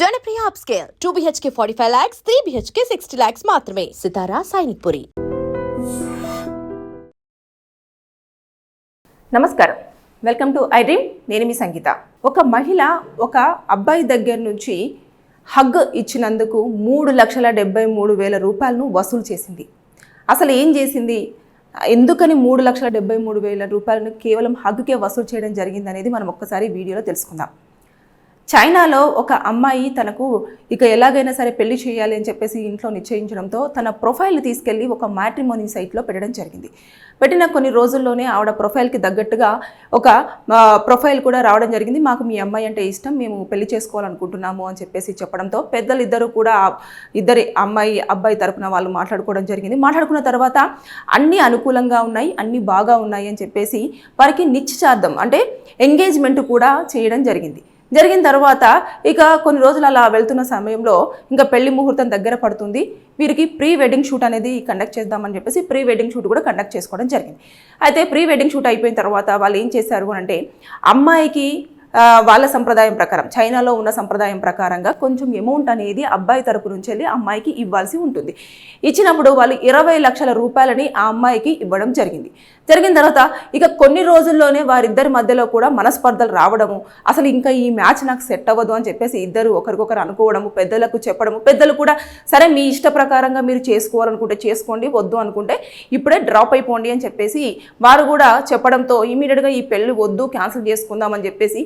Janapriya upscale 2 BHK 45 lakhs, 3 BHK 60 lakhs మాత్రమే. సితారా సైనిక్పురి. నమస్కారం, welcome to I dream. నేను మీ సంగీత. ఒక మహిళ ఒక అబ్బాయి దగ్గర నుంచి హగ్ ఇచ్చినందుకు 3,73,000 రూపాయలను వసూలు చేసింది. అసలు ఏం చేసింది, ఎందుకని 3,73,000 రూపాయలను కేవలం హగ్కే వసూలు చేయడం జరిగింది అనేది మనం ఒక్కసారి వీడియోలో తెలుసుకుందాం. చైనాలో ఒక అమ్మాయి తనకు ఇక ఎలాగైనా సరే పెళ్లి చేయాలి అని చెప్పేసి ఇంట్లో నిశ్చయించడంతో తన ప్రొఫైల్ని తీసుకెళ్ళి ఒక మ్యాట్రిమోనీ సైట్లో పెట్టడం జరిగింది. పెట్టిన కొన్ని రోజుల్లోనే ఆవిడ ప్రొఫైల్కి తగ్గట్టుగా ఒక ప్రొఫైల్ కూడా రావడం జరిగింది. మాకు మీ అమ్మాయి అంటే ఇష్టం, మేము పెళ్లి చేసుకోవాలనుకుంటున్నాము అని చెప్పేసి చెప్పడంతో పెద్దలు ఇద్దరు కూడా ఇద్దరి అబ్బాయి తరపున వాళ్ళు మాట్లాడుకోవడం జరిగింది. మాట్లాడుకున్న తర్వాత అన్నీ అనుకూలంగా ఉన్నాయి, అన్నీ బాగా ఉన్నాయి అని చెప్పేసి వారికి నిశ్చితార్థం అంటే ఎంగేజ్మెంట్ కూడా చేయడం జరిగింది. జరిగిన తర్వాత ఇక కొన్ని రోజులు అలా వెళ్తున్న సమయంలో ఇంకా పెళ్లి ముహూర్తం దగ్గర పడుతుంది. వీరికి ప్రీ వెడ్డింగ్ షూట్ అనేది కండక్ట్ చేద్దామని చెప్పేసి ప్రీ వెడ్డింగ్ షూట్ కూడా కండక్ట్ చేసుకోవడం జరిగింది. అయితే ప్రీ వెడ్డింగ్ షూట్ అయిపోయిన తర్వాత వాళ్ళు ఏం చేశారు అంటే అమ్మాయికి వాళ్ళ సంప్రదాయం ప్రకారం, చైనాలో ఉన్న సంప్రదాయం ప్రకారంగా కొంచెం అమౌంట్ అనేది అబ్బాయి తరపు నుంచి వెళ్ళి అమ్మాయికి ఇవ్వాల్సి ఉంటుంది. ఇచ్చినప్పుడు వాళ్ళు 20 లక్షల రూపాయలని ఆ అమ్మాయికి ఇవ్వడం జరిగింది. జరిగిన తర్వాత ఇక కొన్ని రోజుల్లోనే వారిద్దరి మధ్యలో కూడా మనస్పర్ధలు రావడము, అసలు ఇంకా ఈ మ్యాచ్ నాకు సెట్ అవ్వదు అని చెప్పేసి ఇద్దరు ఒకరికొకరు అనుకోవడము, పెద్దలకు చెప్పడము, పెద్దలు కూడా సరే మీ ఇష్ట ప్రకారంగా మీరు చేసుకోవాలనుకుంటే చేసుకోండి, వద్దు అనుకుంటే ఇప్పుడే డ్రాప్ అయిపోండి అని చెప్పేసి వారు కూడా చెప్పడంతో ఇమీడియట్గా ఈ పెళ్లి వద్దు, క్యాన్సిల్ చేసుకుందామని చెప్పేసి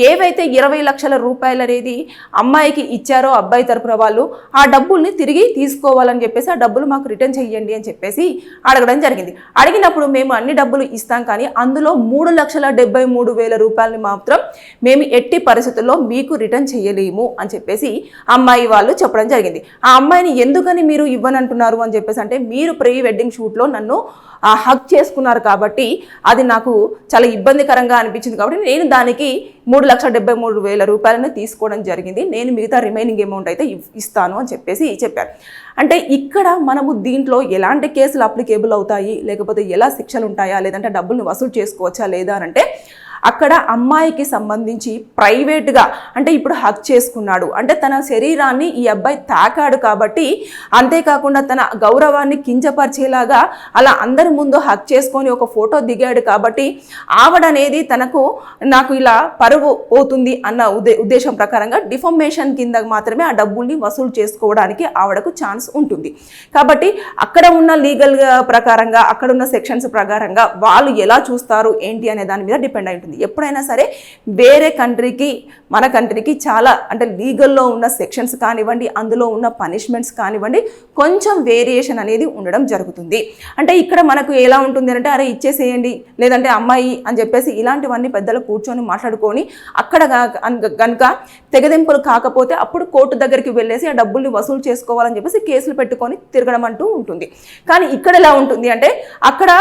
ఏవైతే 20 లక్షల రూపాయలు అనేది అమ్మాయికి ఇచ్చారో అబ్బాయి తరపున వాళ్ళు ఆ డబ్బుల్ని తిరిగి తీసుకోవాలని చెప్పేసి ఆ డబ్బులు మాకు రిటర్న్ చెయ్యండి అని చెప్పేసి అడగడం జరిగింది. అడిగినప్పుడు మేము అన్ని డబ్బులు ఇస్తాం, కానీ అందులో 3,73,000 రూపాయలని మాత్రం మేము ఎట్టి పరిస్థితుల్లో మీకు రిటర్న్ చేయలేము అని చెప్పేసి అమ్మాయి వాళ్ళు చెప్పడం జరిగింది. ఆ అమ్మాయిని ఎందుకని మీరు ఇవ్వనంటున్నారు అని చెప్పేసి అంటే మీరు ప్రీ వెడ్డింగ్ షూట్లో నన్ను హగ్ చేసుకున్నారు కాబట్టి అది నాకు చాలా ఇబ్బందికరంగా అనిపించింది, కాబట్టి నేను దానికి 3,73,000 రూపాయలను తీసుకోవడం జరిగింది, నేను మిగతా రిమైనింగ్ అమౌంట్ అయితే ఇస్తాను అని చెప్పేసి చెప్పారు. అంటే ఇక్కడ మనము దీంట్లో ఎలాంటి కేసులు అప్లికేబుల్ అవుతాయి, లేకపోతే ఎలా శిక్షలు ఉంటాయా, లేదంటే డబ్బుల్ని వసూలు చేసుకోవచ్చా లేదా అంటే అక్కడ అమ్మాయికి సంబంధించి ప్రైవేట్గా అంటే ఇప్పుడు హక్ చేసుకున్నాడు అంటే తన శరీరాన్ని ఈ అబ్బాయి తాకాడు కాబట్టి, అంతేకాకుండా తన గౌరవాన్ని కించపరిచేలాగా అలా అందరి ముందు హక్ చేసుకొని ఒక ఫోటో దిగాడు కాబట్టి ఆవిడనేది నాకు ఇలా పరువు పోతుంది అన్న ఉద్దేశం ప్రకారంగా డిఫమేషన్ కింద మాత్రమే ఆ డబ్బుల్ని వసూలు చేసుకోవడానికి ఆవిడకు ఛాన్స్ ఉంటుంది. కాబట్టి అక్కడ ఉన్న లీగల్ ప్రకారంగా, అక్కడ ఉన్న సెక్షన్స్ ప్రకారంగా వాళ్ళు ఎలా చూస్తారు ఏంటి అనే దాని మీద డిపెండ్ అయి ఉంటుంది. ఎప్పుడైనా సరే వేరే కంట్రీకి మన కంట్రీకి చాలా అంటే లీగల్లో ఉన్న సెక్షన్స్ కానివ్వండి, అందులో ఉన్న పనిష్మెంట్స్ కానివ్వండి, కొంచెం వేరియేషన్ అనేది ఉండడం జరుగుతుంది. అంటే ఇక్కడ మనకు ఎలా ఉంటుంది అంటే అరే ఇచ్చేసేయండి, లేదంటే అమ్మాయి అని చెప్పేసి ఇలాంటివన్నీ పెద్దలు కూర్చొని మాట్లాడుకొని అక్కడ కనుక తెగదెంపులు కాకపోతే అప్పుడు కోర్టు దగ్గరికి వెళ్ళేసి ఆ డబ్బుల్ని వసూలు చేసుకోవాలని చెప్పేసి కేసులు పెట్టుకొని తిరగడం అంటూ ఉంటుంది. కానీ ఇక్కడ ఎలా ఉంటుంది అంటే అక్కడ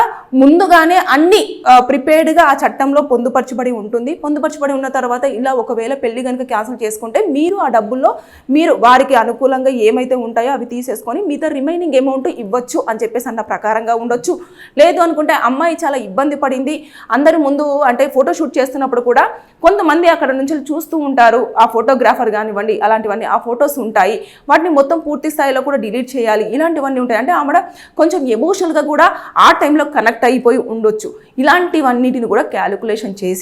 ముందుగానే అన్ని ప్రిపేర్డ్గా ఆ చట్టంలో పొందుపరచబడి ఉంటుంది. పొందుపరచబడి ఉన్న తర్వాత ఇలా ఒకవేళ పెళ్లి కనుక క్యాన్సిల్ చేసుకుంటే మీరు ఆ డబ్బుల్లో మీరు వారికి అనుకూలంగా ఏమైతే ఉంటాయో అవి తీసేసుకొని మిగతా రిమైనింగ్ అమౌంట్ ఇవ్వచ్చు అని చెప్పేసి అన్న ప్రకారంగా ఉండొచ్చు. లేదు అనుకుంటే అమ్మాయి చాలా ఇబ్బంది పడింది, అందరి ముందు అంటే ఫోటోషూట్ చేస్తున్నప్పుడు కూడా కొంతమంది అక్కడ నుంచి చూస్తూ ఉంటారు, ఆ ఫోటోగ్రాఫర్ కానివ్వండి అలాంటివన్నీ ఆ ఫొటోస్ ఉంటాయి, వాటిని మొత్తం పూర్తి స్థాయిలో కూడా డిలీట్ చేయాలి, ఇలాంటివన్నీ ఉంటాయి. అంటే ఆమె కొంచెం ఎమోషనల్గా కూడా ఆ టైంలో కనెక్ట్ అయిపోయి ఉండొచ్చు. ఇలాంటివన్నిటిని కూడా క్యాలిక్యులేషన్ చేసి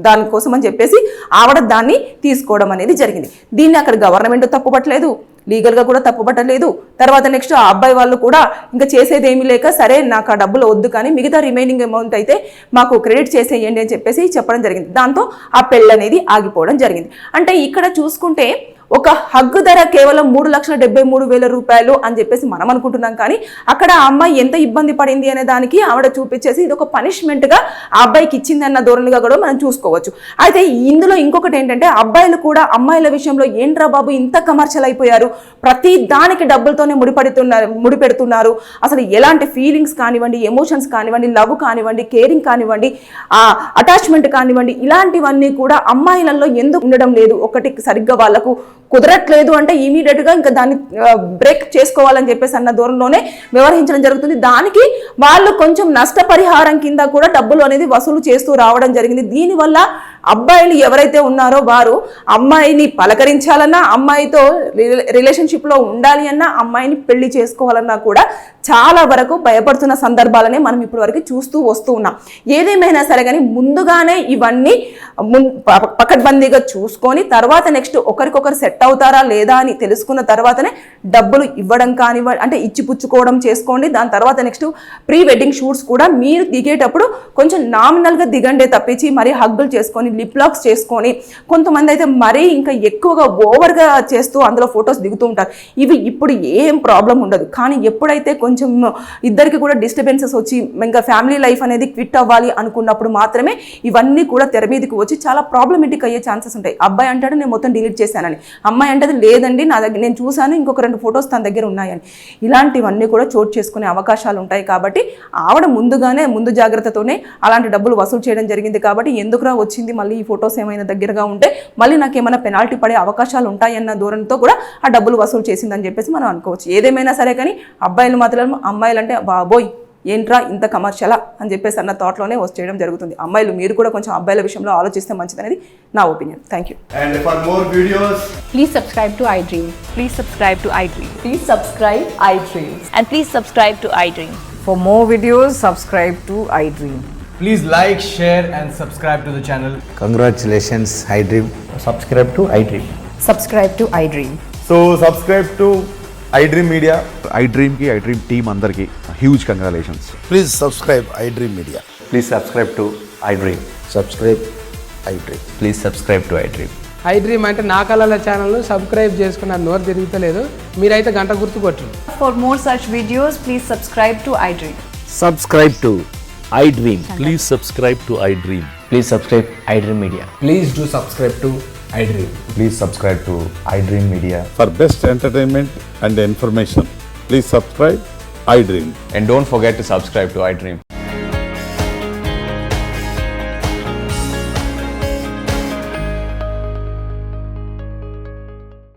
దానికోసం అని చెప్పేసి ఆవిడ దాన్ని తీసుకోవడం అనేది జరిగింది. దీన్ని అక్కడ గవర్నమెంట్ తప్పుపట్టలేదు, లీగల్గా కూడా తప్పుపట్టలేదు. తర్వాత నెక్స్ట్ ఆ అబ్బాయి వాళ్ళు కూడా ఇంకా చేసేది ఏమీ లేక సరే నాకు ఆ డబ్బులు వద్దు కానీ మిగతా రిమైనింగ్ అమౌంట్ అయితే మాకు క్రెడిట్ చేసేయండి అని చెప్పేసి చెప్పడం జరిగింది. దాంతో ఆ పెళ్ళి అనేది ఆగిపోవడం జరిగింది. అంటే ఇక్కడ చూసుకుంటే ఒక హగ్గు ధర కేవలం 3,73,000 రూపాయలు అని చెప్పేసి మనం అనుకుంటున్నాం, కానీ అక్కడ ఆ అమ్మాయి ఎంత ఇబ్బంది పడింది అనే దానికి ఆవిడ చూపించేసి ఇది ఒక పనిష్మెంట్గా ఆ అబ్బాయికి ఇచ్చింది అన్న ధోరణిగా కూడా మనం చూసుకోవచ్చు. అయితే ఇందులో ఇంకొకటి ఏంటంటే అబ్బాయిలు కూడా అమ్మాయిల విషయంలో ఏంట్రా బాబు ఇంత కమర్షియల్ అయిపోయారు, ప్రతి దానికి డబ్బులతోనే ముడిపెడుతున్నారు, అసలు ఎలాంటి ఫీలింగ్స్ కానివ్వండి, ఎమోషన్స్ కానివ్వండి, లవ్ కానివ్వండి, కేరింగ్ కానివ్వండి, అటాచ్మెంట్ కానివ్వండి, ఇలాంటివన్నీ కూడా అమ్మాయిలలో ఎందుకు ఉండడం లేదు, ఒకటి సరిగ్గా వాళ్ళకు కుదరట్లేదు అంటే ఇమీడియట్గా ఇంకా దాన్ని బ్రేక్ చేసుకోవాలని చెప్పేసి అన్న దూరంలోనే వ్యవహరించడం జరుగుతుంది. దానికి వాళ్ళు కొంచెం నష్టపరిహారం కింద కూడా డబ్బులు అనేది వసూలు చేస్తూ రావడం జరిగింది. దీనివల్ల అబ్బాయిలు ఎవరైతే ఉన్నారో వారు అమ్మాయిని పలకరించాలన్నా, అమ్మాయితో రిలేషన్షిప్లో ఉండాలి అన్నా, అమ్మాయిని పెళ్లి చేసుకోవాలన్నా కూడా చాలా వరకు భయపడుతున్న సందర్భాలనే మనం ఇప్పటి వరకు చూస్తూ వస్తూ ఉన్నాం. ఏదేమైనా సరే కానీ ముందుగానే ఇవన్నీ పకడ్బందీగా చూసుకొని తర్వాత నెక్స్ట్ ఒకరికొకరు సెట్ అవుతారా లేదా అని తెలుసుకున్న తర్వాతనే డబ్బులు ఇవ్వడం కానివ్వండి, అంటే ఇచ్చి పుచ్చుకోవడం చేసుకోండి. దాని తర్వాత నెక్స్ట్ ప్రీ వెడ్డింగ్ షూట్స్ కూడా మీరు దిగేటప్పుడు కొంచెం నామినల్గా దిగండే తప్పించి మరీ హగ్గులు చేసుకొని లిప్ లాక్స్ చేసుకొని, కొంతమంది అయితే మరీ ఇంకా ఎక్కువగా ఓవర్గా చేస్తూ అందులో ఫొటోస్ దిగుతూ ఉంటారు. ఇవి ఇప్పుడు ఏం ప్రాబ్లం ఉండదు, కానీ ఎప్పుడైతే కొంచెం ఇద్దరికి కూడా డిస్టర్బెన్సెస్ వచ్చి ఇంకా ఫ్యామిలీ లైఫ్ అనేది క్విట్ అవ్వాలి అనుకున్నప్పుడు మాత్రమే ఇవన్నీ కూడా తెర మీదకి వచ్చి చాలా ప్రాబ్లమేటిక్ అయ్యే ఛాన్సెస్ ఉంటాయి. అబ్బాయి అంటాడు నేను మొత్తం డిలీట్ చేశానని, అమ్మాయి అంటది లేదండి నా దగ్గర నేను చూశాను, ఇంకొక 2 ఫొటోస్ తన దగ్గర ఉన్నాయని. ఇలాంటివన్నీ కూడా చోటు చేసుకునే అవకాశాలు ఉంటాయి. కాబట్టి ఆవిడ ముందు జాగ్రత్తతోనే అలాంటి డబ్బులు వసూలు చేయడం జరిగింది. కాబట్టి ఎందుకురా వచ్చింది మళ్ళీ ఈ ఫొటోస్ ఏమైనా దగ్గరగా ఉంటే మళ్ళీ నాకు ఏమైనా పెనాల్టీ పడే అవకాశాలు ఉంటాయన్న ధోరణితో కూడా ఆ డబ్బులు వసూలు చేసిందని చెప్పేసి మనం అనుకోవచ్చు. ఏదేమైనా సరే కానీ అబ్బాయిలు మాత్రం అమ్మాయిలు అంటే బాబోయ్ ఏంట్రా ఇంత కమర్షియలా అని చెప్పేసి అన్న థాట్లోనే చేయడం జరుగుతుంది. అమ్మాయిలు మీరు కూడా కొంచెం అబ్బాయిల విషయంలో ఆలోచిస్తే మంచిదనేది నా opinion. Thank you. And for more videos, Please subscribe to iDream. Please subscribe to iDream. Please subscribe iDream. And please subscribe to iDream. For more videos, subscribe to iDream. please like, share and subscribe to the channel. Congratulations, iDream. subscribe to iDream. Subscribe to iDream. So subscribe to iDream Media. iDream की iDream team अंदर की huge congratulations. Please subscribe iDream Media. Please subscribe to iDream. Subscribe iDream. Please subscribe to iDream. iDream అంటే నా కళల channel subscribe చేసుకున్న నోరు తిరుగుతలేదు, మీరైతే గంట గుర్తు కొట్టండి. For more such videos, please subscribe to iDream. Subscribe to iDream. Please subscribe to iDream. Please subscribe iDream Media. Please do subscribe to iDream. Please subscribe to iDream Media. For best entertainment and information, please subscribe iDream. And don't forget to subscribe to iDream.